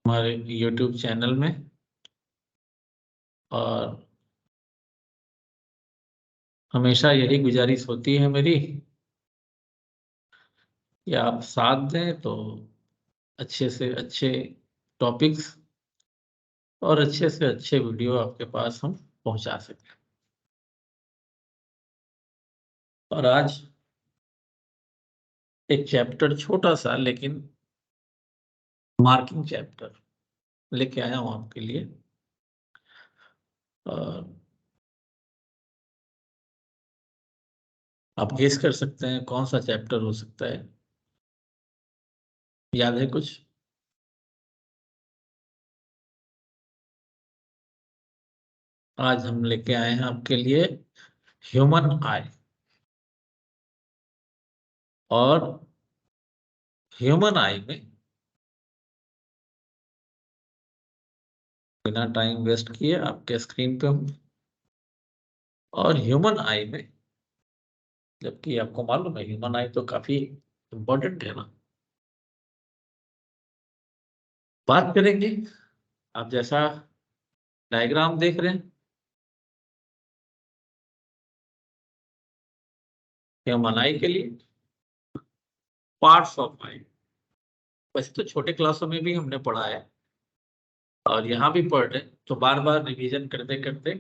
हमारे YouTube channel में। और हमेशा यही गुजारिश होती है मेरी कि आप साथ दें तो अच्छे से अच्छे टॉपिक्स और अच्छे से अच्छे वीडियो आपके पास हम पहुंचा सकें। और आज एक चैप्टर छोटा सा लेकिन मार्किंग चैप्टर लेके आया हूं आपके लिए। और आप गेस कर सकते हैं कौन सा चैप्टर हो सकता है। याद है कुछ? आज हम लेके आए हैं आपके लिए ह्यूमन आई। और ह्यूमन आई में बिना टाइम वेस्ट किए आपके स्क्रीन पे हूं। और ह्यूमन आई में, जबकि आपको मालूम है ह्यूमन आई तो काफी इंपॉर्टेंट है ना, बात करेंगे। आप जैसा डायग्राम देख रहे हैं, ह्यूमन आई के लिए पार्ट्स ऑफ आई। वैसे तो छोटे क्लासों में भी हमने पढ़ा है और यहाँ भी पढ़ रहे हैं, तो बार बार रिवीजन करते करते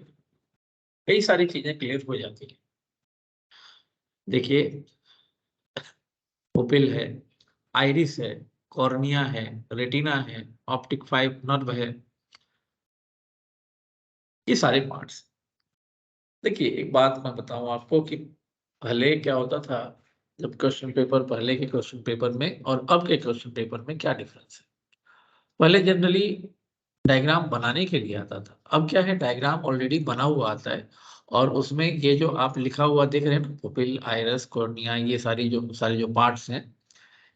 कई सारी चीजें क्लियर हो जाती है। देखिए, पुपिल है, आइरिस है, कॉर्निया है, रेटिना है, ऑप्टिक फाइव नर्व है, ये सारे पार्ट्स। देखिए, एक बात मैं बताऊं आपको कि पहले क्या होता था, जब क्वेश्चन पेपर, पहले के क्वेश्चन पेपर में और अब के क्वेश्चन पेपर में क्या डिफरेंस है। पहले जनरली डायग्राम बनाने के लिए आता था, अब क्या है, डायग्राम ऑलरेडी बना हुआ आता है और उसमें ये जो आप लिखा हुआ देख रहे हैं ना, पुपिल, आइरिस, कॉर्निया, ये सारे जो पार्ट्स हैं,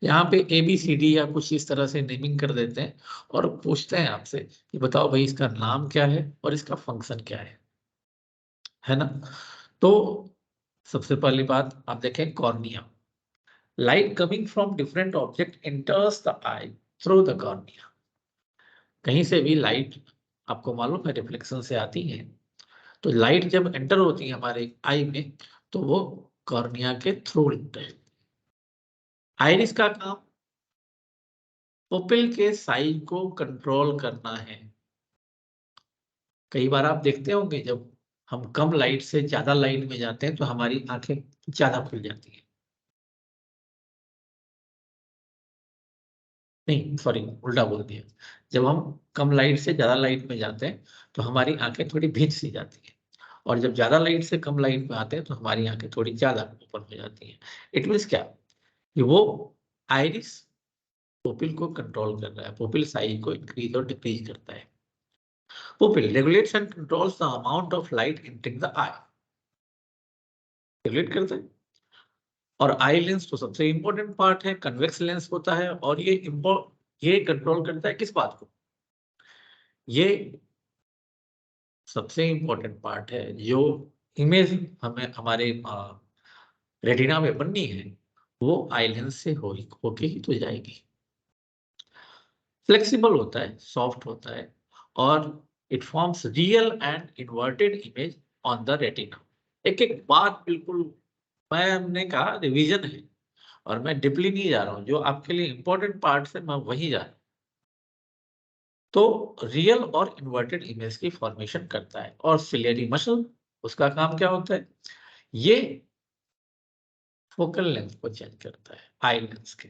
यहाँ पे ए बी सी डी या कुछ इस तरह से नेमिंग कर देते हैं और पूछते हैं आपसे कि बताओ भाई इसका नाम क्या है और इसका फंक्शन क्या है ना। तो सबसे पहली बात आप देखें, cornea. Light coming from different object enters the I through the cornea. कहीं से भी लाइट, आपको मालूम है, रिफ्लेक्शन से आती है। तो लाइट जब एंटर होती है हमारे आई में तो वो कॉर्निया के थ्रू एंटर। आइरिस का काम पुपिल के साइज को कंट्रोल करना है। कई बार आप देखते होंगे जब हम कम लाइट से ज्यादा लाइट में जाते हैं तो हमारी आंखें ज्यादा खुल जाती हैं। नहीं, सॉरी, उल्टा बोल दिया। जब हम कम लाइट से ज्यादा लाइट में जाते हैं तो हमारी आंखें थोड़ी भींच सी जाती हैं। और जब ज्यादा लाइट से कम लाइट में आते हैं तो हमारी आंखें थोड़ी ज्यादा ओपन हो जाती हैं। इट मीन्स क्या, कि वो आइरिस पुपिल को कंट्रोल कर रहा है, पुपिल साइज को इंक्रीज और डिक्रीज करता है। Pupil regulates and controls the amount of light entering the eye, regulate करता है। और आई लेंस तो सबसे इंपॉर्टेंट पार्ट है, कन्वेक्स लेंस होता है और ये कंट्रोल करता है किस बात को, ये सबसे इंपॉर्टेंट पार्ट है जो इमेज हमें हमारे रेटिना में बननी है, वो आई लेंस से होके ही तो जाएगी। फ्लेक्सिबल होता है, सॉफ्ट होता है और it forms real and inverted image on the retina. एक एक बात बिल्कुल, मैं हमने कहा रिवीजन है और मैं डीपली नहीं जा रहा हूँ, जो आपके लिए इंपॉर्टेंट पार्ट है मैं वही जा रहा हूँ। तो रियल और इन्वर्टेड इमेज की फॉर्मेशन करता है। और सिलियरी मसल, उसका काम क्या होता है, ये फोकल लेंथ को चेंज करता है आई लेंस के।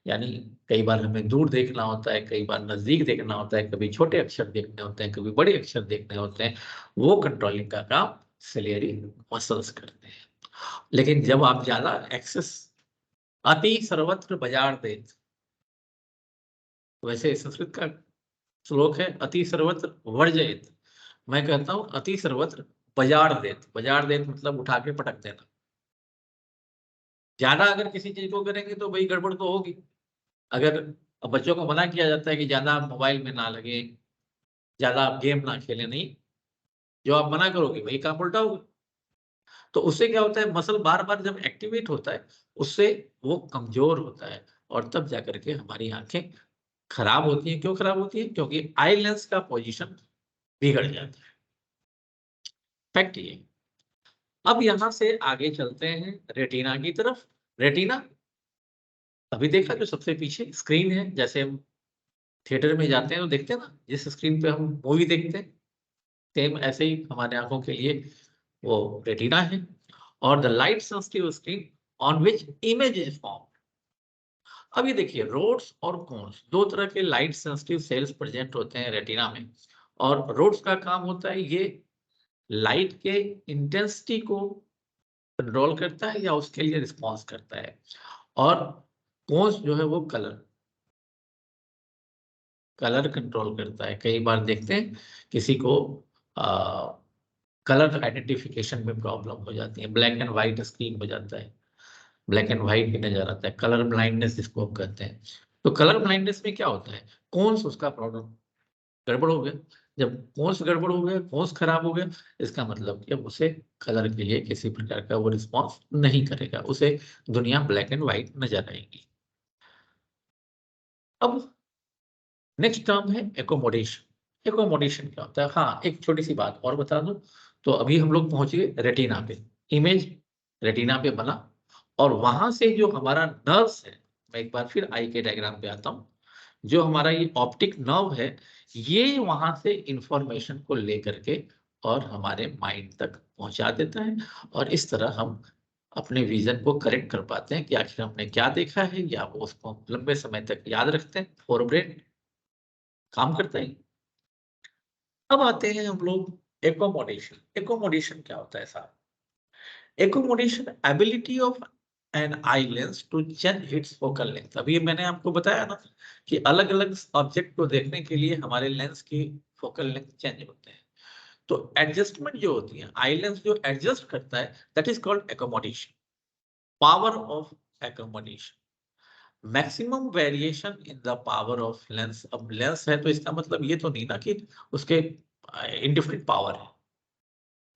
यानी कई बार हमें दूर देखना होता है, कई बार नजदीक देखना होता है, कभी छोटे अक्षर देखने होते हैं, कभी बड़े अक्षर देखने होते हैं, वो कंट्रोलिंग का काम सिलियरी मसल्स करते हैं। लेकिन जब आप ज्यादा एक्सेस, अति सर्वत्र बाजार देत, वैसे संस्कृत का श्लोक है अति सर्वत्र वर्जयेत, मैं कहता हूं अति सर्वत्र बाजार देत। बाजार देत मतलब उठा के पटक देना। ज्यादा अगर किसी चीज को करेंगे तो भाई गड़बड़ तो होगी। अगर अब बच्चों को मना किया जाता है कि ज्यादा आप मोबाइल में ना लगे, ज्यादा आप गेम ना खेलें, नहीं, जो आप मना करोगे वही काम उल्टा होगा। तो उससे क्या होता है, मसल बार बार जब एक्टिवेट होता है उससे वो कमजोर होता है और तब जाकर के हमारी आंखें खराब होती है। क्यों खराब होती है? क्योंकि आई लेंस का पोजीशन बिगड़ जाता है। फैक्ट ये। अब यहां से आगे चलते हैं रेटिना की तरफ। रेटिना अभी देखा जो सबसे पीछे स्क्रीन है, जैसे हम थिएटर में जाते हैं तो देखते हैं ना, जिस स्क्रीन पे हम मूवी देखते हैं, सेम ऐसे ही हमारे आंखों के लिए वो रेटिना है। और the light sensitive screen on which image is form. अब ये देखिए, रोड्स और कोन्स, दो तरह के लाइट सेंसिटिव सेल्स प्रेजेंट होते हैं रेटिना में। और रोड्स का काम होता है, ये लाइट के इंटेंसिटी को कंट्रोल करता है या उसके लिए रिस्पॉन्स करता है। और कोन्स जो है वो कलर कंट्रोल करता है। कई बार देखते हैं किसी को कलर आइडेंटिफिकेशन में प्रॉब्लम हो जाती है, ब्लैक एंड व्हाइट स्क्रीन हो जाता है, ब्लैक एंड व्हाइट ही नजर आता है, कलर ब्लाइंडनेस जिसको हम कहते हैं। तो कलर ब्लाइंडनेस में क्या होता है, कौन सा उसका प्रॉब्लम गड़बड़ हो गया। जब कौन सा गड़बड़ हो गया, कौन सा खराब हो गया, इसका मतलब कि अब उसे कलर के लिए किसी प्रकार का वो रिस्पॉन्स नहीं करेगा, उसे दुनिया ब्लैक एंड व्हाइट नजर आएगी। अब नेक्स्ट टर्म है एकोमोडेशन। एकोमोडेशन क्या होता है? हाँ, एक छोटी सी बात और बता दूं। तो अभी हम लोग पहुंच गए रेटिना पे, इमेज रेटिना पे बना, और वहां से जो हमारा नर्व्स है, मैं एक बार फिर आई के डायग्राम पे आता हूँ। जो हमारा ये ऑप्टिक नर्व है, ये वहां से इंफॉर्मेशन को लेकर के और हमारे माइंड तक पहुंचा देता है। और इस तरह हम अपने विजन को करेक्ट कर पाते हैं कि आखिर हमने क्या देखा है, या वो उसको लंबे समय तक याद रखते हैं। फोरब्रेन काम करता है। अब आते हैं हम लोग एकोमोडेशन। एकोमोडेशन क्या होता है साहब? Accommodation ability of an eye lens to change its focal length. अभी मैंने आपको बताया ना कि अलग अलग ऑब्जेक्ट को देखने के लिए हमारे लेंस की फोकल लेंथ चेंज होते हैं। तो एडजस्टमेंट जो होती है, आई लेंस जो एडजस्ट करता है, that is called accommodation. Power of accommodation, maximum variation in the power of lens. अब लेंस है तो इसका मतलब ये तो नहीं ना कि उसके इनडिफरेंट पावर है।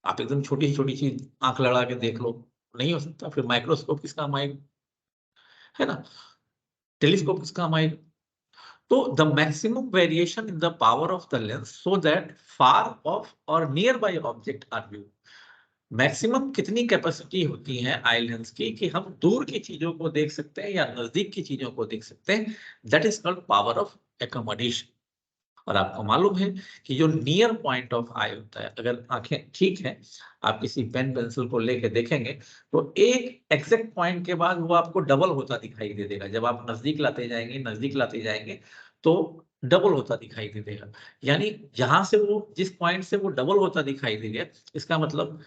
आप एकदम छोटी छोटी चीज आंख लड़ा के देख लो, नहीं हो सकता। फिर माइक्रोस्कोप किस काम आएगा, है ना? टेलीस्कोप किस काम आएगा? तो the maximum variation in the power of the lens so that far of और near by object are view. Maximum कितनी कैपेसिटी होती है आई लेंस की कि हम दूर की चीजों को देख सकते हैं या नजदीक की चीजों को देख सकते हैं, that is called power of accommodation. और आपको मालूम है कि जो नियर पॉइंट ऑफ आई होता है, अगर आंखें ठीक है, आप किसी पेन पेंसिल को लेके देखेंगे तो एक एग्जैक्ट पॉइंट के बाद वो आपको डबल होता दिखाई दे देगा। जब आप नजदीक लाते जाएंगे, नजदीक लाते जाएंगे, तो डबल होता दिखाई दे देगा। यानी जहां से वो, जिस पॉइंट से वो डबल होता दिखाई दे गया, इसका मतलब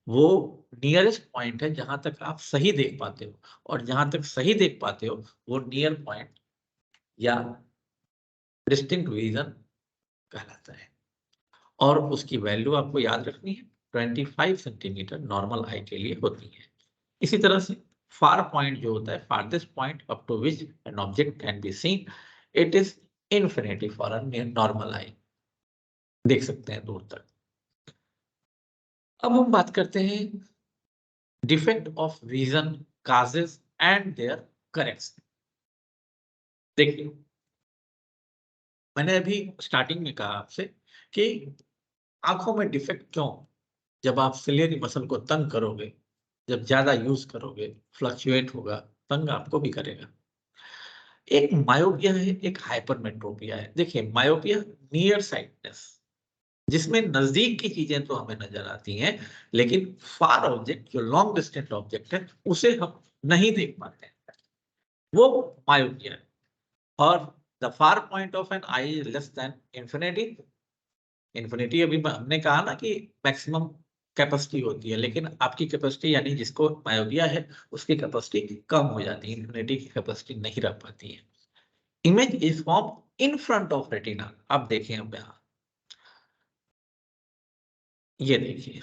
वो नियरेस्ट पॉइंट है जहां तक आप सही देख पाते हो। और जहां तक सही देख पाते हो वो नियर पॉइंट या डिस्टिंक्ट विजन कहलाता है। और उसकी वैल्यू आपको याद रखनी है, 25 सेंटीमीटर नॉर्मल आई के लिए होती है। इसी तरह से फार पॉइंट जो होता है, farthest point up to which an object can be seen, it is infinity for a normal eye. देख सकते हैं दूर तक। अब हम बात करते हैं defect of vision, causes and their correction. देखिए, मैंने अभी स्टार्टिंग में कहा आपसे कि आंखों में डिफेक्ट क्यों? जब आप सिलियरी मसल को तंग करोगे, जब ज्यादा यूज करोगे, फ्लक्चुएट होगा, तंग आपको भी करेगा। एक मायोपिया है, एक हाइपरमेट्रोपिया है। देखिए, मायोपिया नियर साइटनेस, जिसमें नजदीक की चीजें तो हमें नजर आती हैं, लेकिन फार ऑब्जेक्ट, जो लॉन्ग डिस्टेंट ऑब्जेक्ट है, उसे हम नहीं देख पाते हैं, वो मायोपिया है। और the far point of an eye is less than infinity. Infinity अभी हमने कहा ना कि मैक्सिमम कैपेसिटी होती है, लेकिन आपकी कैपेसिटी, यानी जिसको मायोपिया है, उसकी कैपेसिटी कम हो जाती है, इन्फिनिटी की कैपेसिटी नहीं रह पाती है। Image is form in front of retina. अब देखिए, अब यहाँ ये देखिए,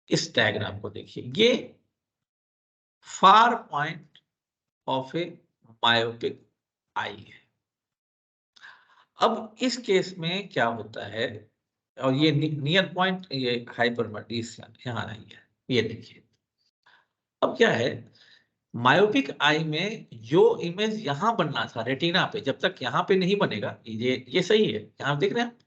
इस डायग्राम को देखिए, ये फार point of A myopic eye है। अब इस केस में क्या होता है, और ये नियर पॉइंट, ये हाइपरमेट्रिस यहाँ नहीं है। ये देखिए, अब क्या है, मायोपिक आई में जो इमेज यहाँ बनना था रेटिना पे, जब तक यहाँ पे नहीं बनेगा, ये सही है, यहाँ देख रहे हैं,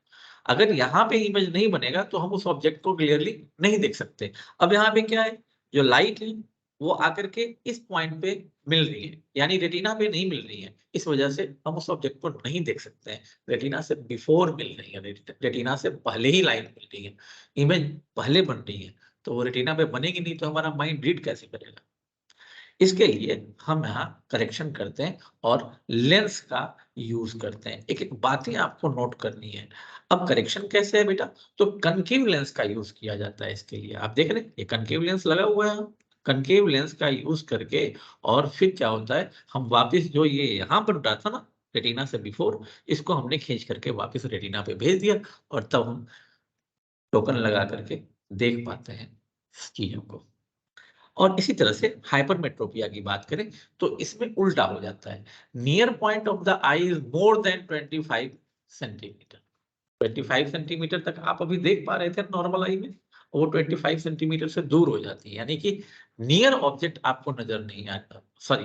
अगर यहाँ पे इमेज नहीं बनेगा तो हम उस ऑब्जेक्ट को क्लियरली नहीं देख सकते। अब यहाँ पे क्या है, जो लाइट है वो आकर के इस पॉइंट पे मिल रही है, यानी रेटिना पे नहीं मिल रही है, इस वजह से हम उस ऑब्जेक्ट को नहीं देख सकते हैं। रेटिना से बिफोर मिल रही है, रेटिना से पहले ही लाइट मिल रही है, इमेज पहले बन रही है, तो वो रेटिना पे बनेगी नहीं तो हमारा माइंड रीड कैसे करेगा। इसके लिए हम यहाँ करेक्शन करते हैं और लेंस का यूज करते हैं। एक एक बातें आपको नोट करनी है। अब करेक्शन कैसे है बेटा, तो कनकेव लेंस का यूज किया जाता है इसके लिए। आप देख रहे हैं ये कनकेव लेंस लगा हुआ है, कनकेव लेंस का यूज करके और फिर क्या होता है, हम वापस जो ये यहाँ बन रहा था ना रेटिना से बिफोर, इसको हमने खींच करके वापस रेटिना पे भेज दिया और तब हम टोकन लगा करके देख पाते हैं चीजों को। और इसी तरह से हाइपरमेट्रोपिया की बात करें तो इसमें उल्टा हो जाता है। Near point of the I is more than 25 centimetre. 25 centimetre तक आप अभी देख पा रहे थे नॉर्मल आई में, वो 25 सेंटीमीटर से दूर हो जाती है, यानी कि नियर ऑब्जेक्ट आपको नजर नहीं आता, सॉरी,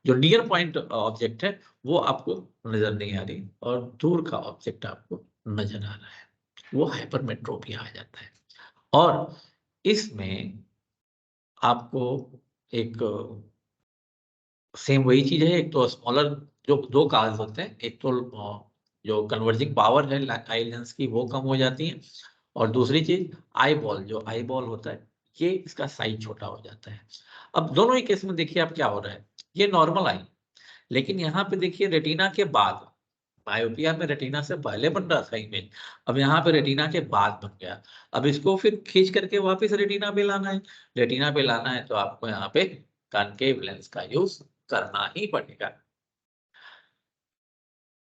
जो नियर पॉइंट ऑब्जेक्ट है वो आपको नजर नहीं आ रही और दूर का ऑब्जेक्ट आपको नजर आ रहा है, वो हाइपरमेट्रोपिया आ जाता है। और इसमें आपको एक सेम वही चीज है, एक तो स्मॉलर, जो दो काज होते हैं, एक तो जो कन्वर्जिंग पावर है आई लेंस की वो कम हो जाती है, और दूसरी चीज आई बॉल, जो आई बॉल होता है ये इसका साइज छोटा हो जाता है। अब दोनों ही केस में देखिए आप क्या हो रहा है, ये नॉर्मल आई, लेकिन यहाँ पे देखिए रेटिना के बाद, मायोपिया में रेटिना से पहले बन रहा था इमेज, अब यहाँ पे रेटिना के बाद बन गया। अब इसको फिर खींच करके वापस रेटिना पे लाना है, रेटिना पे लाना है तो आपको यहाँ पे कॉनकेव लेंस का यूज करना ही पड़ेगा।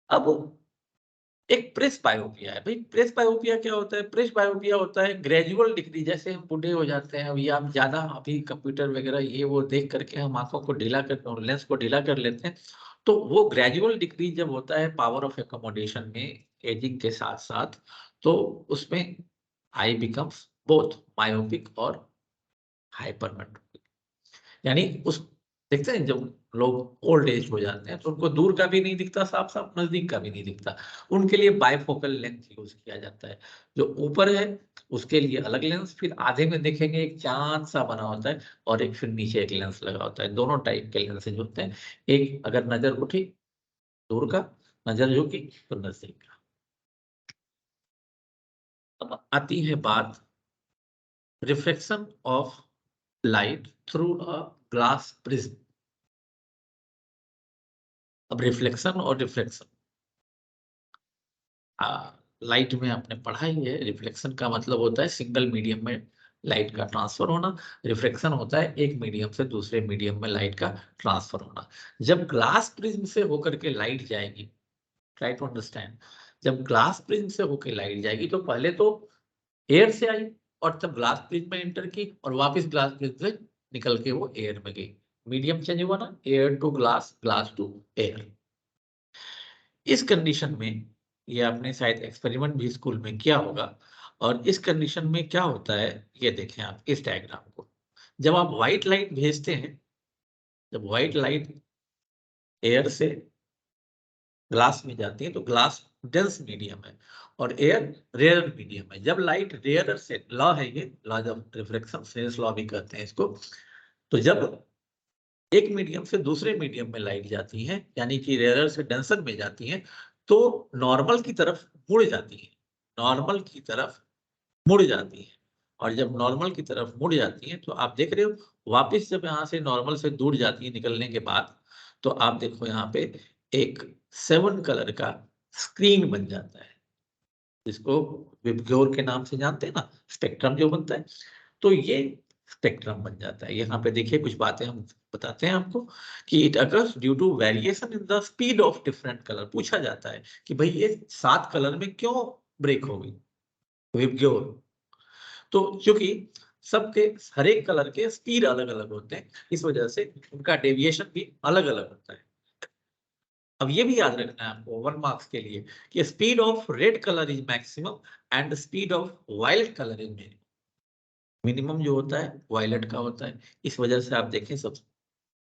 अब एक प्रेस बायोपिया है भाई, प्रेस बायोपिया क्या होता है, प्रेस बायोपिया होता है ग्रेजुअल डिक्रीज, जैसे हम बूढ़े हो जाते हैं अभी, आप ज्यादा अभी कंप्यूटर वगैरह ये वो देख करके हम आंखों को ढीला कर, लेंस को ढीला कर लेते हैं, तो वो ग्रेजुअल डिक्रीज जब होता है पावर ऑफ एकोमोडेशन में एजिंग के साथ साथ, तो उसमें आई बिकम्स बोथ मायोपिक और हाइपरमेट्रोपिक, यानी उस, देखते हैं जब लोग ओल्ड एज हो जाते हैं तो उनको दूर का भी नहीं दिखता साफ साफ, नजदीक का भी नहीं दिखता, उनके लिए बाइफोकल लेंस यूज किया जाता है। जो ऊपर है उसके लिए अलग लेंस, फिर आधे में देखेंगे एक चांद सा बना होता है और एक फिर नीचे एक लेंस लगा होता है, दोनों टाइप के लेंसेज होते हैं। एक अगर नजर उठी दूर का, नजर झुकी तो नजदीक का। अब आती है बात reflection of light through a glass prism. अब रिफ्लेक्शन और रिफ्लेक्शन, लाइट में आपने पढ़ा ही है, रिफ्लेक्शन का मतलब होता है सिंगल मीडियम में लाइट का ट्रांसफर होना, रिफ्लेक्शन होता है एक मीडियम से दूसरे मीडियम में लाइट का ट्रांसफर होना। जब ग्लास प्रिज्म से होकर के लाइट जाएगी, ट्राई टू अंडरस्टैंड, जब ग्लास प्रिज्म से होकर लाइट जाएगी तो पहले तो एयर से आई और तब ग्लास प्रिज्म में एंटर की और वापस ग्लास प्रिज्म से निकल के वो एयर में गई, मीडियम चेंज हुआ ना, air to glass, glass to air. इस कंडीशन में, ये आपने शायद एक्सपेरिमेंट भी स्कूल में किया होगा, और इस कंडीशन में क्या होता है ये देखें आप इस डायग्राम को, जब आप व्हाइट लाइट भेजते हैं, जब व्हाइट लाइट एयर से ग्लास में जाती है तो ग्लास डेंस मीडियम है और एयर रेयर मीडियम है। जब लाइट रेयर से, लॉ है ये, लॉ ऑफ रिफ्लेक्शन, फ्रेंस लॉ भी कहते हैं इसको, तो जब एक मीडियम से दूसरे मीडियम में लाइट जाती है, यानी कि रेयर से डेंसर में जाती है, तो नॉर्मल की तरफ मुड़ जाती है, नॉर्मल की तरफ मुड़ जाती है। और जब नॉर्मल की तरफ मुड़ जाती है तो आप देख रहे हो वापस जब यहाँ से नॉर्मल से दूर जाती है निकलने के बाद, तो आप देखो यहाँ पे एक 7 कलर का स्क्रीन बन जाता है, जिसको विबग्योर के नाम से जानते हैं ना, स्पेक्ट्रम जो बनता है, तो ये स्पेक्ट्रम बन जाता है। यहाँ पे देखिए कुछ बातें हम बताते हैं आपको कि it occurs due to variation in the speed of different colour. पूछा जाता है कि भाई ये 7 कलर में क्यों ब्रेक हो गई विबग्योर, तो क्योंकि सबके हर एक कलर के स्पीड अलग अलग होते हैं, इस वजह से उनका डेविएशन भी अलग अलग होता है। अब ये भी याद रखना है आपको 1 मार्क्स के लिए कि speed of red colour is maximum and speed of wild colour is minimum. Minimum जो होता है वायलेट का होता है। इस वजह से आप देखें सब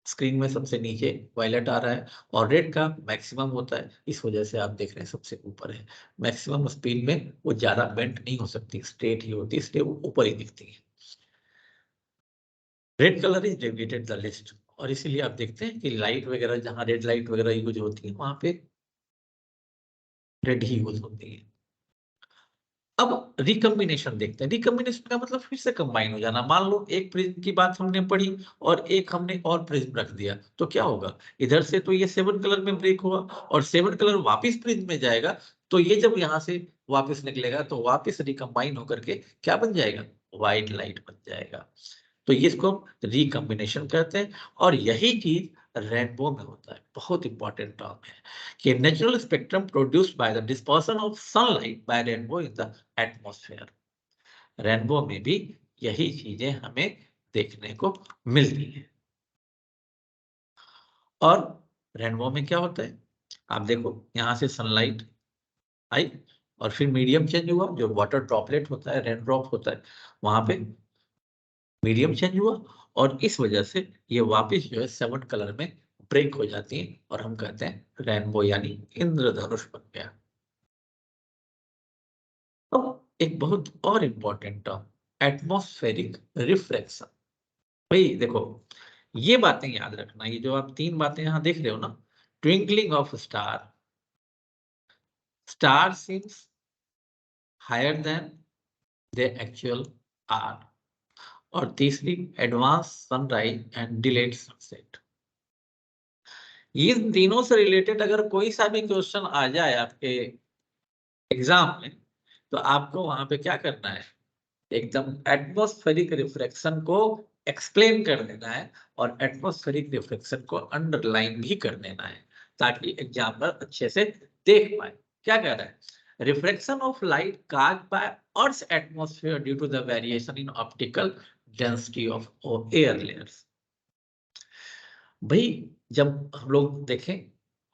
स्क्रीन में सबसे नीचे वायलेट आ रहा है, और रेड का मैक्सिमम होता है, इस वजह से आप देख रहे हैं सबसे ऊपर है। मैक्सिमम स्पीड में वो ज्यादा बेंट नहीं हो सकती, स्ट्रेट ही होती है, इसलिए वो ऊपर ही दिखती है। Red colour is deviated the list, और इसीलिए आप देखते हैं कि लाइट वगैरह जहां रेड लाइट वगैरह यूज होती है वहां पे रेड ही यूज होती है। अब रिकम्बिनेशन देखते हैं। रिकम्बिनेशन का मतलब फिर से कंबाइन हो जाना। मान लो एक प्रिज्म की बात हमने पढ़ी और एक हमने और प्रिज्म रख दिया, तो क्या होगा, इधर से तो ये 7 कलर में ब्रेक हुआ और 7 कलर वापस प्रिज्म में जाएगा, तो ये जब यहां से वापस निकलेगा तो वापस रिकम्बाइन होकर के क्या बन जाएगा, व्हाइट लाइट बन जाएगा। तो इसको हम रिकम्बिनेशन कहते हैं, और यही चीज रेनबो में होता है। बहुत इंपॉर्टेंट टर्म है कि natural spectrum produced by the dispersion of sunlight bye rainbow in the atmosphere. Rainbow में भी यही चीजें हमें देखने को मिलती है। और रेनबो में क्या होता है, आप देखो यहां से सनलाइट आई और फिर मीडियम चेंज हुआ, जो वाटर ड्रॉपलेट होता है, रेन ड्रॉप होता है, वहां पे मीडियम चेंज हुआ, और इस वजह से ये वापस जो है 7 कलर में ब्रेक हो जाती है, और हम कहते हैं रेनबो यानी इंद्रधनुष बन गया। तो एक बहुत और इंपॉर्टेंट टर्म, एटमॉस्फेरिक रिफ्रैक्शन। भाई देखो, ये बातें याद रखना, ये जो आप 3 बातें यहां देख रहे हो ना, twinkling of star, star seems higher than they actual are, और तीसरी advance sunrise and delayed sunset. इन तीनों से रिलेटेड अगर कोई सा भी क्वेश्चन आ जाए आपके एग्जाम में, तो आपको वहां पे क्या करना है, एकदम एटमॉस्फेरिक रिफ्लेक्शन को एक्सप्लेन कर देना है, और एटमॉस्फेरिक रिफ्लेक्शन को अंडरलाइन भी कर देना है, ताकि एग्जामिनर अच्छे से देख पाए क्या कह रहा है। Reflection of light caused by earth's atmosphere due to the variation in optical density of air layers. भाई जब हम लोग देखें,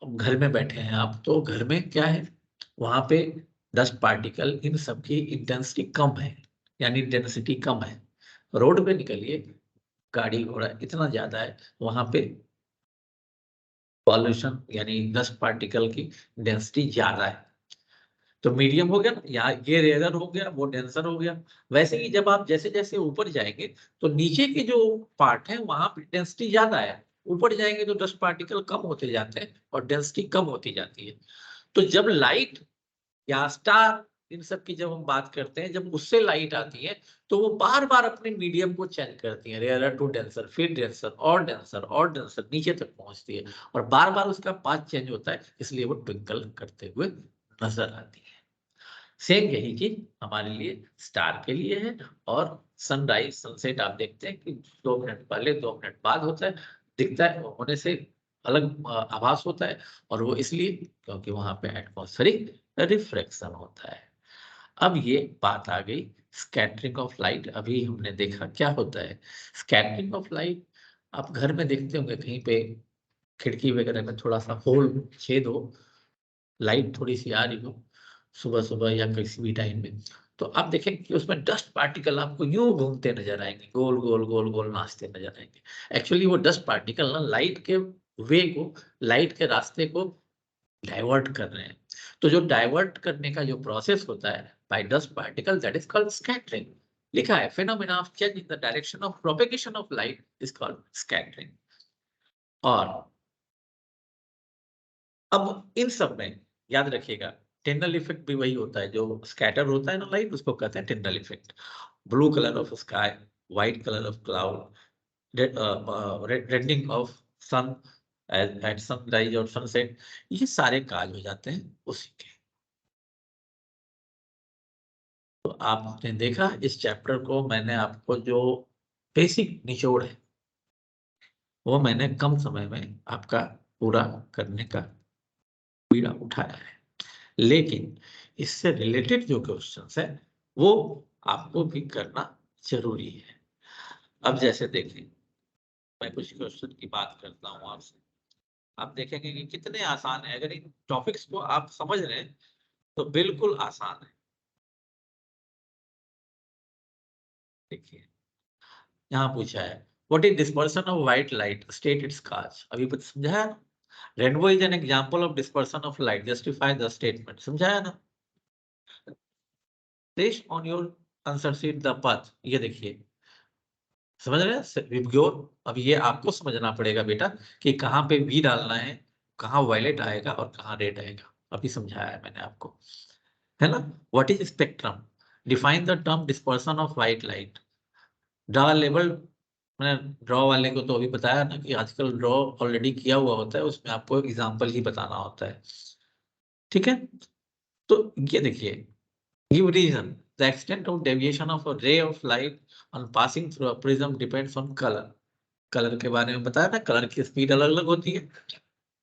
अब घर में बैठे हैं आप, तो घर में क्या है, वहां पे डस्ट पार्टिकल इन सबकी इंटेंसिटी कम है, यानी डेंसिटी कम है। रोड पे निकलिए, गाड़ी घोड़ा इतना ज्यादा है, वहां पे पॉल्यूशन यानी डस्ट पार्टिकल की डेंसिटी ज्यादा है। तो मीडियम हो गया ना, यहाँ ये रेयर हो गया, वो डेंसर हो गया। वैसे ही जब आप जैसे जैसे ऊपर जाएंगे, तो नीचे के जो पार्ट है वहां पे डेंसिटी ज्यादा है, ऊपर जाएंगे तो डस्ट पार्टिकल कम होते जाते हैं और डेंसिटी कम होती जाती है। तो जब लाइट या स्टार, इन सब की जब हम बात करते हैं, जब उससे लाइट आती है, तो वो बार बार अपने मीडियम को चेंज करती है, रेयर टू डेंसर, फिर डेंसर और डेंसर और डेंसर, नीचे तक पहुंचती है, और बार बार उसका पाथ चेंज होता है, इसलिए वो ट्विंकल करते हुए नजर आती है। सेम यही चीज हमारे लिए स्टार के लिए है। और सनराइज सनसेट आप देखते हैं कि 2 मिनट पहले 2 मिनट बाद होता है, दिखता है होने से अलग आभास होता है, और वो इसलिए क्योंकि वहां पे एटमॉस्फेरिक रिफ्रैक्शन होता है। अब ये बात आ गई स्कैटरिंग ऑफ लाइट। अभी हमने देखा क्या होता है स्कैटरिंग ऑफ लाइट। आप घर में देखते होंगे कहीं पे खिड़की वगैरह में थोड़ा सा होल, छेद हो, लाइट थोड़ी सी आ रही हो सुबह सुबह या किसी भी टाइम में, तो आप देखें कि उसमें डस्ट पार्टिकल आपको यूं घूमते नजर आएंगे, गोल गोल गोल गोल नाचते नजर आएंगे। एक्चुअली वो डस्ट पार्टिकल ना लाइट के वे को, लाइट के रास्ते को डाइवर्ट कर रहे हैं। तो जो डाइवर्ट करने का जो प्रोसेस होता है by dust particle, that is called scattering. लिखा है phenomena of change in the direction of propagation of light is called scattering. और अब इन सब में याद रखिएगा, टिन्नल इफेक्ट भी वही होता है, जो स्कैटर होता है ना लाइट, उसको कहते हैं Tyndall effect. Blue colour of sky, white colour of cloud, reddening of sun at sunrise और सनसेट, ये सारे काज हो जाते हैं उसी के। तो आपने देखा इस चैप्टर को, मैंने आपको जो बेसिक निचोड़ है वो मैंने कम समय में आपका पूरा करने का बीड़ा उठाया है। लेकिन इससे रिलेटेड जो क्वेश्चंस है वो आपको भी करना जरूरी है। अब जैसे देखें, मैं कुछ क्वेश्चन की बात करता हूं आपसे, आप देखेंगे कि कितने आसान है। अगर इन टॉपिक्स को आप समझ रहे हैं तो बिल्कुल आसान है। देखिए यहाँ पूछा है what is dispersion of white light, state its cause. अभी कुछ समझाया ना, rainbow is an example of dispersion of light, justify the statement, समझाया ना। Trace on your answer sheet the path, ये देखिए, समझ रहे हैं विबग्योर। अब ये आपको समझना पड़ेगा बेटा कि कहाँ पे वी डालना है, कहाँ वायलेट आएगा और कहाँ रेड आएगा। अभी समझाया है मैंने आपको, है ना। What is spectrum, define the term dispersion of white light, draw level. मैंने ड्रॉ वाले को तो अभी बताया ना कि आजकल ड्रॉ ऑलरेडी किया हुआ होता है, उसमें आपको एग्जाम्पल ही बताना होता है, ठीक है। तो ये देखिए, give reason, the extent of deviation of a ray of light on passing through a prism depends on colour. Colour के बारे में बताया ना, कलर की स्पीड अलग अलग होती है।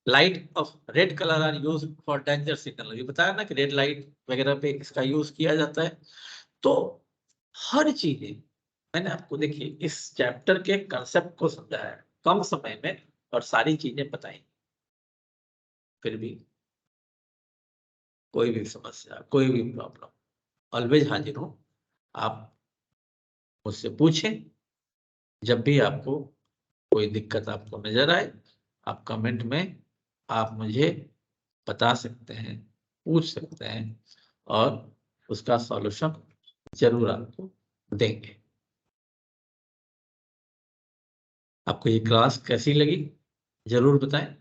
Light of red colour are use for danger signal, ये बताया ना कि रेड लाइट वगैरह पे इसका यूज किया जाता है। तो हर चीजें मैंने आपको देखिए इस चैप्टर के कंसेप्ट को समझाया है कम समय में, और सारी चीजें बताई। फिर भी कोई भी समस्या, कोई भी प्रॉब्लम, ऑलवेज हाजिर हूं। आप मुझसे पूछें, जब भी आपको कोई दिक्कत आपको नजर आए, आप कमेंट में आप मुझे बता सकते हैं, पूछ सकते हैं, और उसका सॉल्यूशन जरूर आपको देंगे। आपको ये क्लास कैसी लगी जरूर बताएं।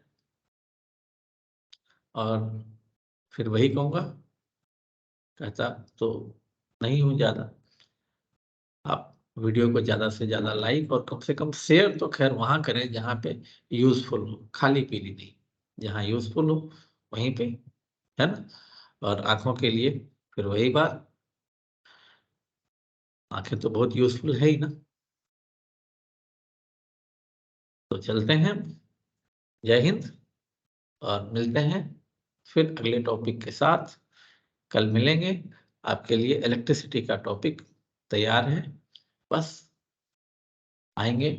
और फिर वही कहूँगा, कहता तो नहीं हूँ ज़्यादा, आप वीडियो को ज़्यादा से ज़्यादा लाइक और कम से कम शेयर तो खैर वहाँ करें जहाँ पे यूज़फुल हो, खाली पीली नहीं, जहाँ यूज़फुल हो वहीं पे, है ना। और आँखों के लिए फिर वही बात, आँखें तो बहुत यूज़फुल है ही ना। तो चलते हैं, जय हिंद, और मिलते हैं फिर अगले टॉपिक के साथ। कल मिलेंगे, आपके लिए इलेक्ट्रिसिटी का टॉपिक तैयार है, बस आएंगे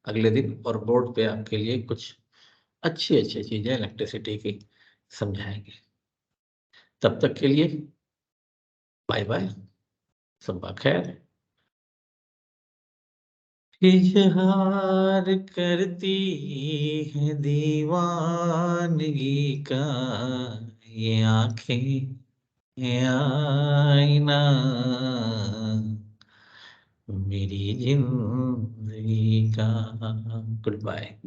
अगले दिन और बोर्ड पे आपके लिए कुछ अच्छी अच्छी चीजें इलेक्ट्रिसिटी की समझाएंगे। तब तक के लिए बाय बाय, सब खैर। इजहार करती है दीवानगी का ये आंखें, ये आईना, मेरी जिंदगी का। Good bye.